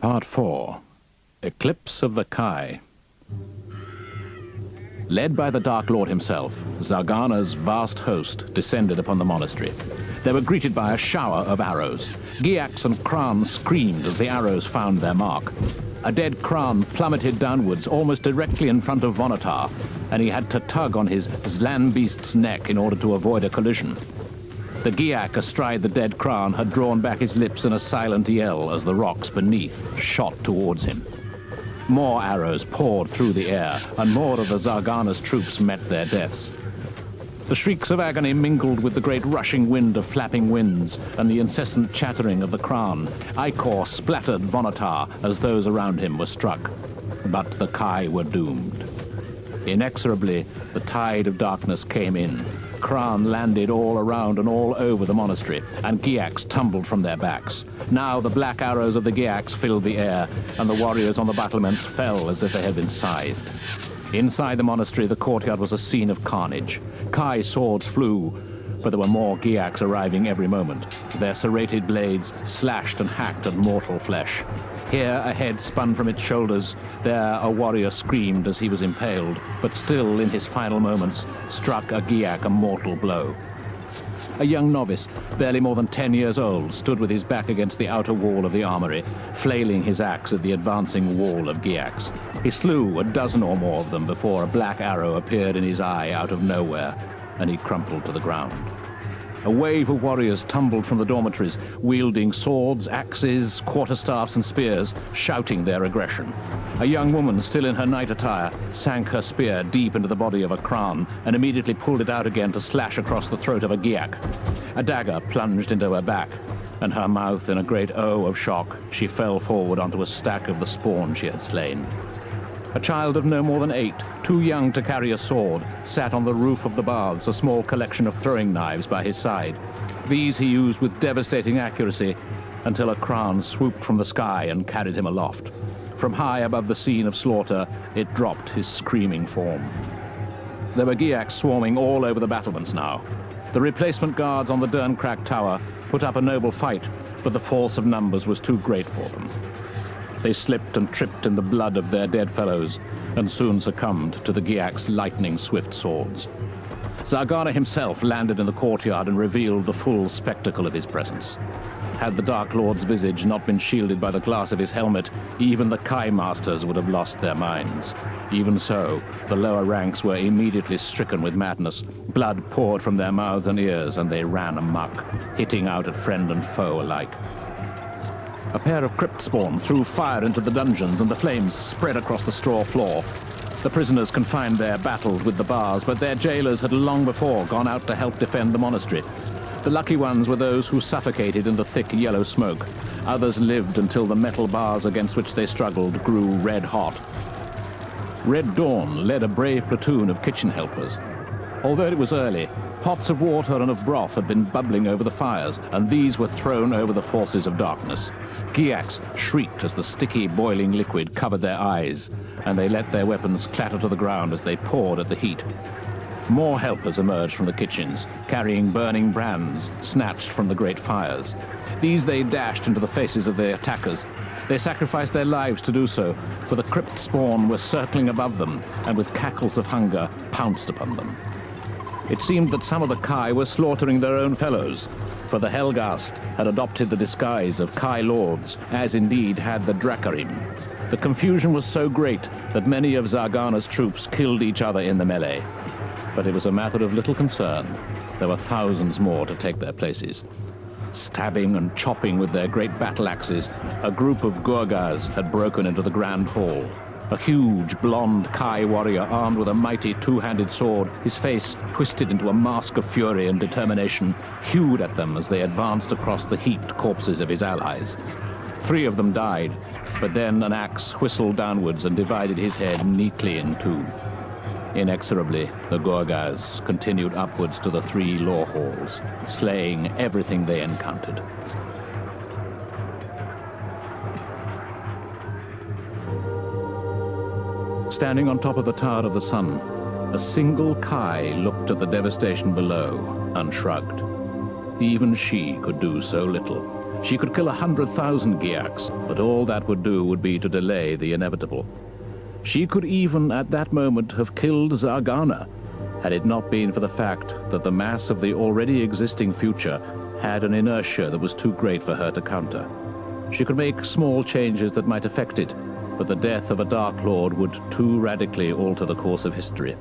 Part 4. Eclipse of the Kai. Led by the Dark Lord himself, Zargana's vast host descended upon the monastery. They were greeted by a shower of arrows. Giax and Kran screamed as the arrows found their mark. A dead Kran plummeted downwards almost directly in front of Vonatar, and he had to tug on his Zlan beast's neck in order to avoid a collision. The Giak astride the dead Kran had drawn back his lips in a silent yell as the rocks beneath shot towards him. More arrows poured through the air, and more of the Zargana's troops met their deaths. The shrieks of agony mingled with the great rushing wind of flapping winds and the incessant chattering of the Kran. Ichor splattered Vonatar as those around him were struck. But the Kai were doomed. Inexorably, the tide of darkness came in. Kran landed all around and all over the monastery, and Giax tumbled from their backs. Now the black arrows of the Giax filled the air, and the warriors on the battlements fell as if they had been scythed. Inside the monastery, the courtyard was a scene of carnage. Kai swords flew, but there were more Giax arriving every moment. Their serrated blades slashed and hacked at mortal flesh. Here a head spun from its shoulders, there a warrior screamed as he was impaled, but still in his final moments struck a Giak a mortal blow. A young novice, barely more than 10 years old, stood with his back against the outer wall of the armory, flailing his axe at the advancing wall of Giax. He slew a dozen or more of them before a black arrow appeared in his eye out of nowhere, and he crumpled to the ground. A wave of warriors tumbled from the dormitories, wielding swords, axes, quarterstaffs, and spears, shouting their aggression. A young woman, still in her night attire, sank her spear deep into the body of a Kran and immediately pulled it out again to slash across the throat of a Giak. A dagger plunged into her back, and her mouth in a great O of shock, she fell forward onto a stack of the spawn she had slain. A child of no more than 8, too young to carry a sword, sat on the roof of the baths, a small collection of throwing knives by his side. These he used with devastating accuracy until a Kran swooped from the sky and carried him aloft. From high above the scene of slaughter, it dropped his screaming form. There were Giaks swarming all over the battlements now. The replacement guards on the Derncrack Tower put up a noble fight, but the force of numbers was too great for them. They slipped and tripped in the blood of their dead fellows, and soon succumbed to the Giak's lightning-swift swords. Zargana himself landed in the courtyard and revealed the full spectacle of his presence. Had the Dark Lord's visage not been shielded by the glass of his helmet, even the Kai masters would have lost their minds. Even so, the lower ranks were immediately stricken with madness. Blood poured from their mouths and ears, and they ran amok, hitting out at friend and foe alike. A pair of crypt spawn threw fire into the dungeons, and the flames spread across the straw floor. The prisoners confined there battled with the bars, but their jailers had long before gone out to help defend the monastery. The lucky ones were those who suffocated in the thick yellow smoke. Others lived until the metal bars against which they struggled grew red hot. Red Dawn led a brave platoon of kitchen helpers. Although it was early, pots of water and of broth had been bubbling over the fires, and these were thrown over the forces of darkness. Giaks shrieked as the sticky, boiling liquid covered their eyes, and they let their weapons clatter to the ground as they poured at the heat. More helpers emerged from the kitchens, carrying burning brands snatched from the great fires. These they dashed into the faces of their attackers. They sacrificed their lives to do so, for the crypt spawn were circling above them, and with cackles of hunger pounced upon them. It seemed that some of the Kai were slaughtering their own fellows, for the Helgast had adopted the disguise of Kai lords, as indeed had the Drakarim. The confusion was so great that many of Zargana's troops killed each other in the melee. But it was a matter of little concern. There were thousands more to take their places. Stabbing and chopping with their great battle axes, a group of Gurgas had broken into the Grand Hall. A huge, blonde Kai warrior armed with a mighty two-handed sword, his face twisted into a mask of fury and determination, hewed at them as they advanced across the heaped corpses of his allies. 3 of them died, but then an axe whistled downwards and divided his head neatly in 2. Inexorably, the Gorgas continued upwards to the 3 law halls, slaying everything they encountered. Standing on top of the Tower of the Sun, a single Kai looked at the devastation below and shrugged. Even she could do so little. She could kill 100,000 Giaks, but all that would do would be to delay the inevitable. She could even, at that moment, have killed Zargana, had it not been for the fact that the mass of the already existing future had an inertia that was too great for her to counter. She could make small changes that might affect it, but the death of a Dark Lord would too radically alter the course of history.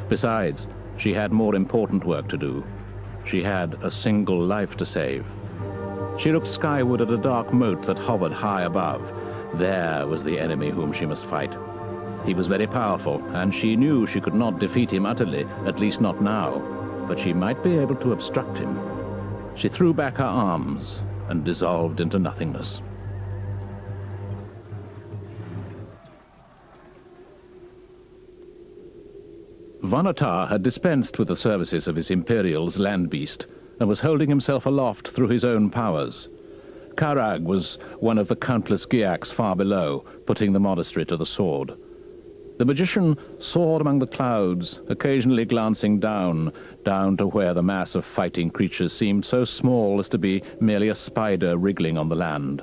Besides, she had more important work to do. She had a single life to save. She looked skyward at a dark moat that hovered high above. There was the enemy whom she must fight. He was very powerful, and she knew she could not defeat him utterly, at least not now, but she might be able to obstruct him. She threw back her arms and dissolved into nothingness. Vonatar had dispensed with the services of his Imperial's land beast and was holding himself aloft through his own powers. Karag was one of the countless Giaks far below, putting the monastery to the sword. The magician soared among the clouds, occasionally glancing down to where the mass of fighting creatures seemed so small as to be merely a spider wriggling on the land.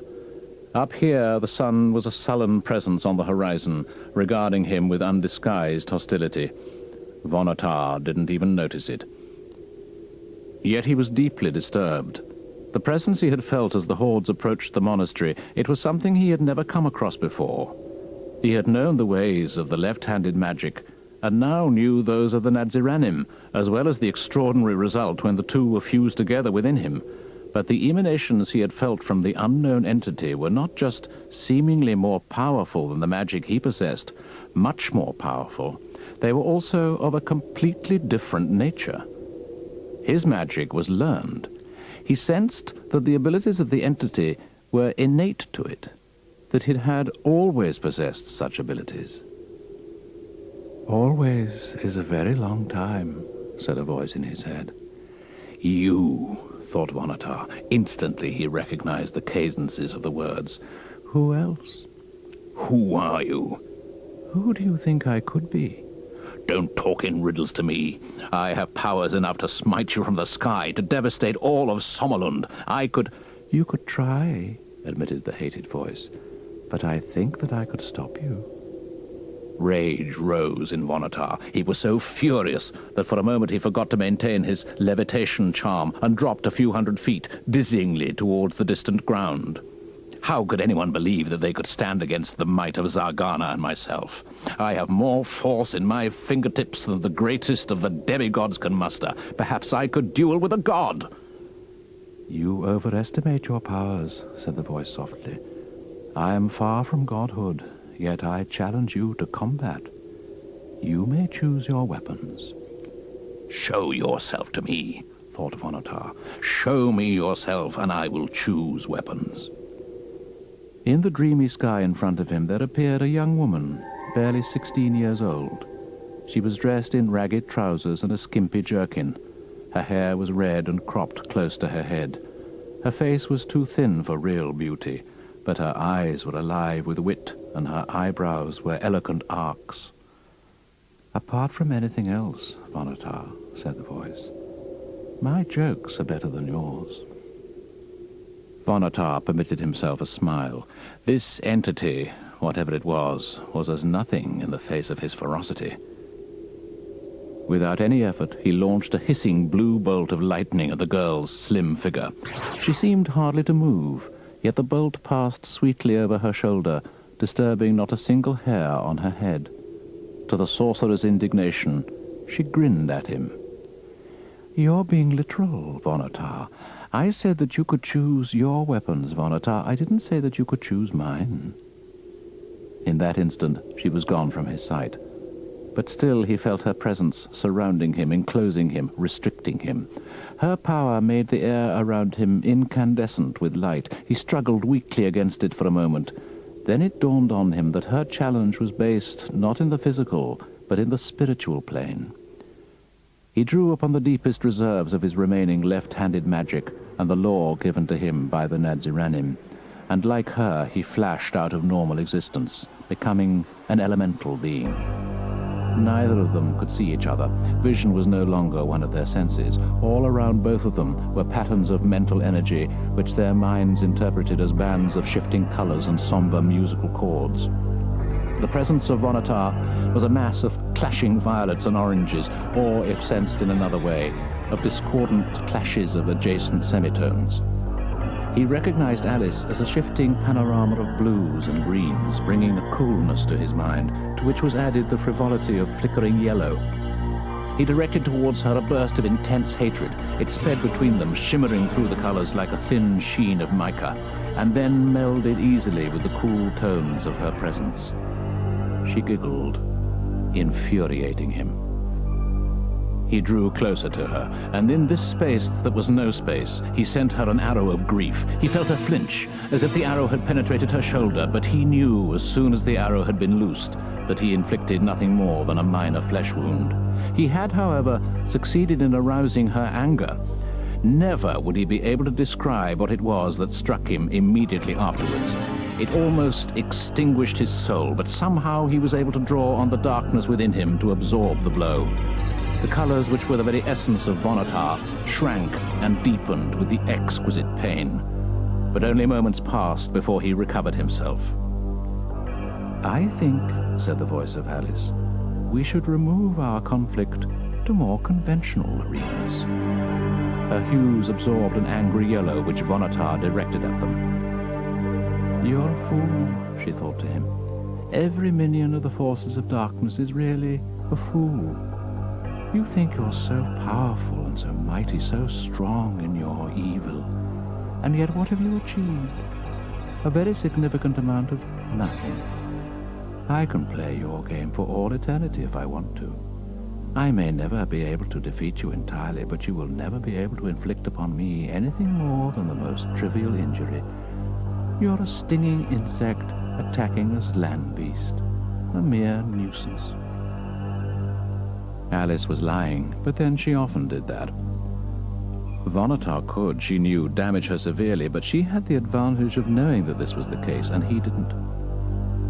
Up here, the sun was a sullen presence on the horizon, regarding him with undisguised hostility. Vonatar didn't even notice it. Yet he was deeply disturbed. The presence he had felt as the hordes approached the monastery, it was something he had never come across before. He had known the ways of the left-handed magic, and now knew those of the Nadziranim, as well as the extraordinary result when the two were fused together within him. But the emanations he had felt from the unknown entity were not just seemingly more powerful than the magic he possessed, much more powerful. They were also of a completely different nature. His magic was learned. He sensed that the abilities of the entity were innate to it, that it had always possessed such abilities. "Always is a very long time," said a voice in his head. "You," thought Vonatar. Instantly he recognized the cadences of the words. "Who else?" "Who are you?" "Who do you think I could be?" "Don't talk in riddles to me. I have powers enough to smite you from the sky, to devastate all of Sommerlund. I could—" "You could try," admitted the hated voice, "but I think that I could stop you." Rage rose in Vonatar. He was so furious that for a moment he forgot to maintain his levitation charm and dropped a few hundred feet, dizzyingly towards the distant ground. How could anyone believe that they could stand against the might of Zargana and myself? I have more force in my fingertips than the greatest of the demigods can muster. Perhaps I could duel with a god. "You overestimate your powers," said the voice softly. "I am far from godhood, yet I challenge you to combat. You may choose your weapons." "Show yourself to me," thought Vonatar. "Show me yourself, and I will choose weapons." In the dreamy sky in front of him there appeared a young woman, barely 16 years old. She was dressed in ragged trousers and a skimpy jerkin. Her hair was red and cropped close to her head. Her face was too thin for real beauty, but her eyes were alive with wit, and her eyebrows were eloquent arcs. "Apart from anything else, Vonatar," said the voice, "my jokes are better than yours." Vonatar permitted himself a smile. This entity, whatever it was as nothing in the face of his ferocity. Without any effort, he launched a hissing blue bolt of lightning at the girl's slim figure. She seemed hardly to move, yet the bolt passed sweetly over her shoulder, disturbing not a single hair on her head. To the sorcerer's indignation, she grinned at him. "You're being literal, Vonatar. I said that you could choose your weapons, Vonatar. I didn't say that you could choose mine." In that instant, she was gone from his sight. But still he felt her presence surrounding him, enclosing him, restricting him. Her power made the air around him incandescent with light. He struggled weakly against it for a moment. Then it dawned on him that her challenge was based not in the physical, but in the spiritual plane. He drew upon the deepest reserves of his remaining left-handed magic and the lore given to him by the Nadziranim, and like her he flashed out of normal existence, becoming an elemental being. Neither of them could see each other. Vision was no longer one of their senses. All around both of them were patterns of mental energy, which their minds interpreted as bands of shifting colors and somber musical chords. The presence of Vonatar was a mass of clashing violets and oranges, or, if sensed in another way, of discordant clashes of adjacent semitones. He recognized Alice as a shifting panorama of blues and greens, bringing a coolness to his mind, to which was added the frivolity of flickering yellow. He directed towards her a burst of intense hatred. It sped between them, shimmering through the colors like a thin sheen of mica, and then melded easily with the cool tones of her presence. She giggled, infuriating him. He drew closer to her, and in this space that was no space, he sent her an arrow of grief. He felt her flinch, as if the arrow had penetrated her shoulder, but he knew, as soon as the arrow had been loosed, that he inflicted nothing more than a minor flesh wound. He had, however, succeeded in arousing her anger. Never would he be able to describe what it was that struck him immediately afterwards. It almost extinguished his soul, but somehow he was able to draw on the darkness within him to absorb the blow. The colors, which were the very essence of Vonatar, shrank and deepened with the exquisite pain. But only moments passed before he recovered himself. "I think," said the voice of Alice, "we should remove our conflict to more conventional arenas." Her hues absorbed an angry yellow which Vonatar directed at them. "You're a fool," she thought to him. "Every minion of the forces of darkness is really a fool. You think you're so powerful and so mighty, so strong in your evil. And yet what have you achieved? A very significant amount of nothing. I can play your game for all eternity if I want to. I may never be able to defeat you entirely, but you will never be able to inflict upon me anything more than the most trivial injury. You're a stinging insect attacking a land beast, a mere nuisance." Alice was lying, but then she often did that. Vonatar could, she knew, damage her severely, but she had the advantage of knowing that this was the case, and he didn't.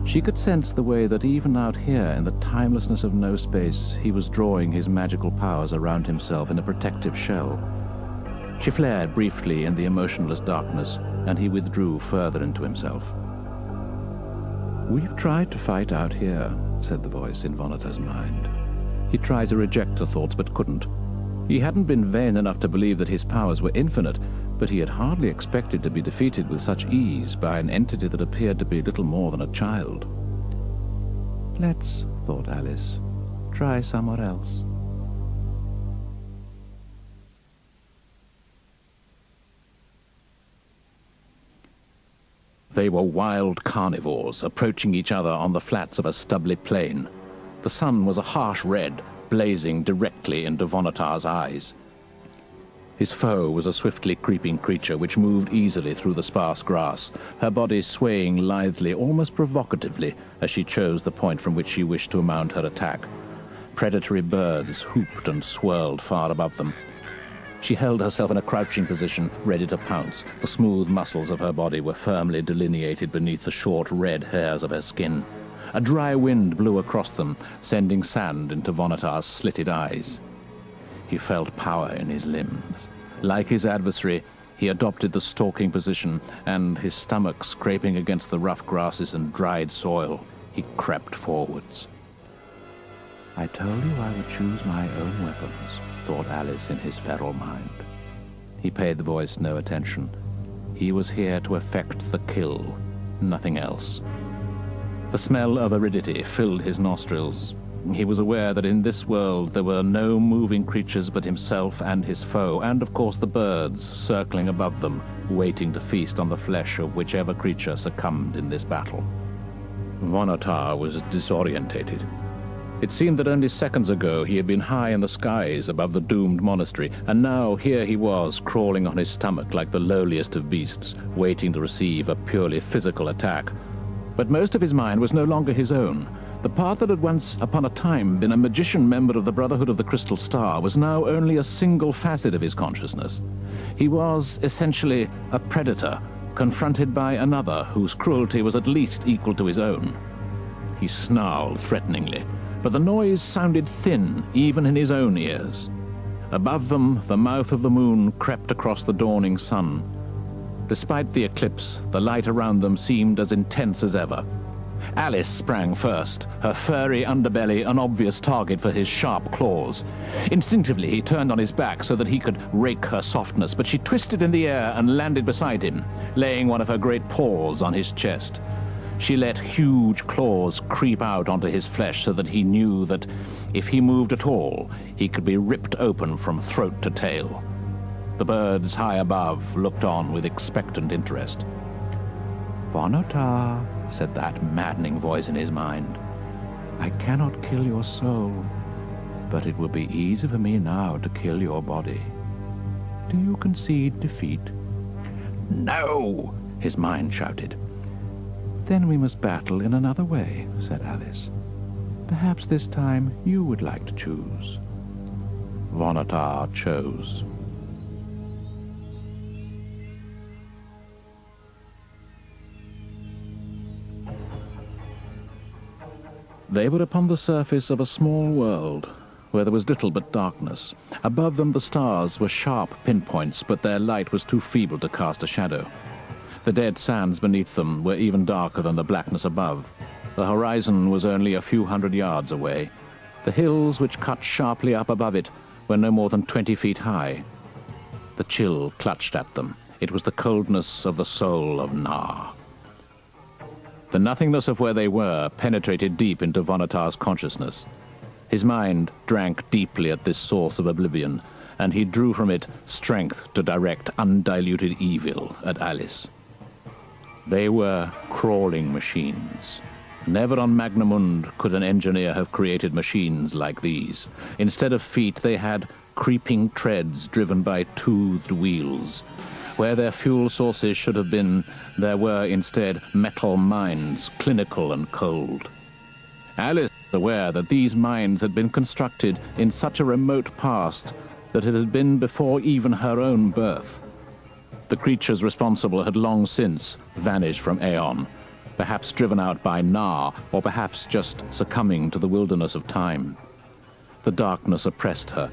She could sense the way that even out here, in the timelessness of no space, he was drawing his magical powers around himself in a protective shell. She flared briefly in the emotionless darkness, and he withdrew further into himself. "We've tried to fight out here," said the voice in Vonatar's mind. He tried to reject the thoughts, but couldn't. He hadn't been vain enough to believe that his powers were infinite, but he had hardly expected to be defeated with such ease by an entity that appeared to be little more than a child. "Let's," thought Alice, "try somewhere else." They were wild carnivores, approaching each other on the flats of a stubbly plain. The sun was a harsh red, blazing directly into Vonatar's eyes. His foe was a swiftly creeping creature which moved easily through the sparse grass, her body swaying lithely, almost provocatively, as she chose the point from which she wished to mount her attack. Predatory birds hooped and swirled far above them. She held herself in a crouching position, ready to pounce. The smooth muscles of her body were firmly delineated beneath the short red hairs of her skin. A dry wind blew across them, sending sand into Vonatar's slitted eyes. He felt power in his limbs. Like his adversary, he adopted the stalking position, and, his stomach scraping against the rough grasses and dried soil, he crept forwards. "I told you I would choose my own weapons," thought Alice in his feral mind. He paid the voice no attention. He was here to effect the kill, nothing else. The smell of aridity filled his nostrils. He was aware that in this world there were no moving creatures but himself and his foe, and of course the birds circling above them, waiting to feast on the flesh of whichever creature succumbed in this battle. Vonatar was disorientated. It seemed that only seconds ago he had been high in the skies above the doomed monastery, and now here he was, crawling on his stomach like the lowliest of beasts, waiting to receive a purely physical attack. But most of his mind was no longer his own. The part that had once upon a time been a magician member of the Brotherhood of the Crystal Star was now only a single facet of his consciousness. He was, essentially, a predator, confronted by another whose cruelty was at least equal to his own. He snarled threateningly. but the noise sounded thin even in his own ears. Above them, the mouth of the moon crept across the dawning sun. Despite the eclipse, the light around them seemed as intense as ever. Alice sprang first, her furry underbelly an obvious target for his sharp claws. Instinctively, he turned on his back so that he could rake her softness, but she twisted in the air and landed beside him, laying one of her great paws on his chest. She let huge claws creep out onto his flesh so that he knew that if he moved at all, he could be ripped open from throat to tail. The birds high above looked on with expectant interest. "Vonotar," said that maddening voice in his mind, "I cannot kill your soul, but it will be easy for me now to kill your body. Do you concede defeat?" "No!" his mind shouted. "Then we must battle in another way," said Alice. "Perhaps this time you would like to choose." Vonotar chose. They were upon the surface of a small world, where there was little but darkness. Above them the stars were sharp pinpoints, but their light was too feeble to cast a shadow. The dead sands beneath them were even darker than the blackness above. The horizon was only a few hundred yards away. The hills which cut sharply up above it were no more than 20 feet high. The chill clutched at them. It was the coldness of the soul of Na. The nothingness of where they were penetrated deep into Vonotar's consciousness. His mind drank deeply at this source of oblivion, and he drew from it strength to direct undiluted evil at Alice. They were crawling machines. Never on Magnamund could an engineer have created machines like these. Instead of feet, they had creeping treads driven by toothed wheels. Where their fuel sources should have been, there were instead metal mines, clinical and cold. Alice was aware that these mines had been constructed in such a remote past that it had been before even her own birth. The creatures responsible had long since vanished from Aeon, perhaps driven out by Na, or perhaps just succumbing to the wilderness of time. The darkness oppressed her.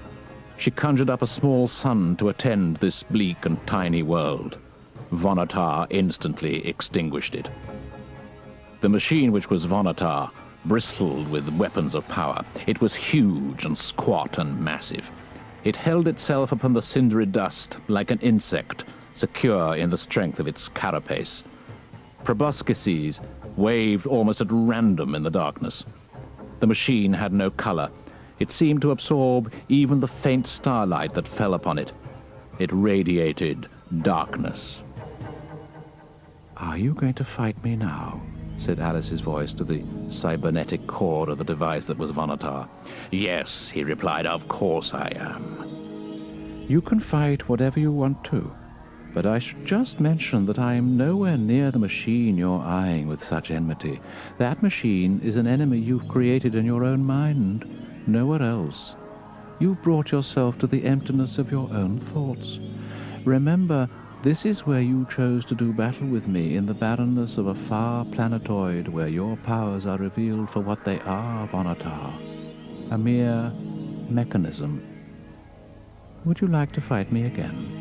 She conjured up a small sun to attend this bleak and tiny world. Vonotar instantly extinguished it. The machine which was Vonotar bristled with weapons of power. It was huge and squat and massive. It held itself upon the cindery dust like an insect, secure in the strength of its carapace. Proboscises waved almost at random in the darkness. The machine had no color. It seemed to absorb even the faint starlight that fell upon it. It radiated darkness. "Are you going to fight me now?" said Alice's voice to the cybernetic core of the device that was Vonotar. "Yes," he replied, "of course I am." "You can fight whatever you want to, but I should just mention that I am nowhere near the machine you're eyeing with such enmity. That machine is an enemy you've created in your own mind. Nowhere else. You've brought yourself to the emptiness of your own thoughts. Remember, this is where you chose to do battle with me, in the barrenness of a far planetoid where your powers are revealed for what they are, Vonotar. A mere mechanism. Would you like to fight me again?"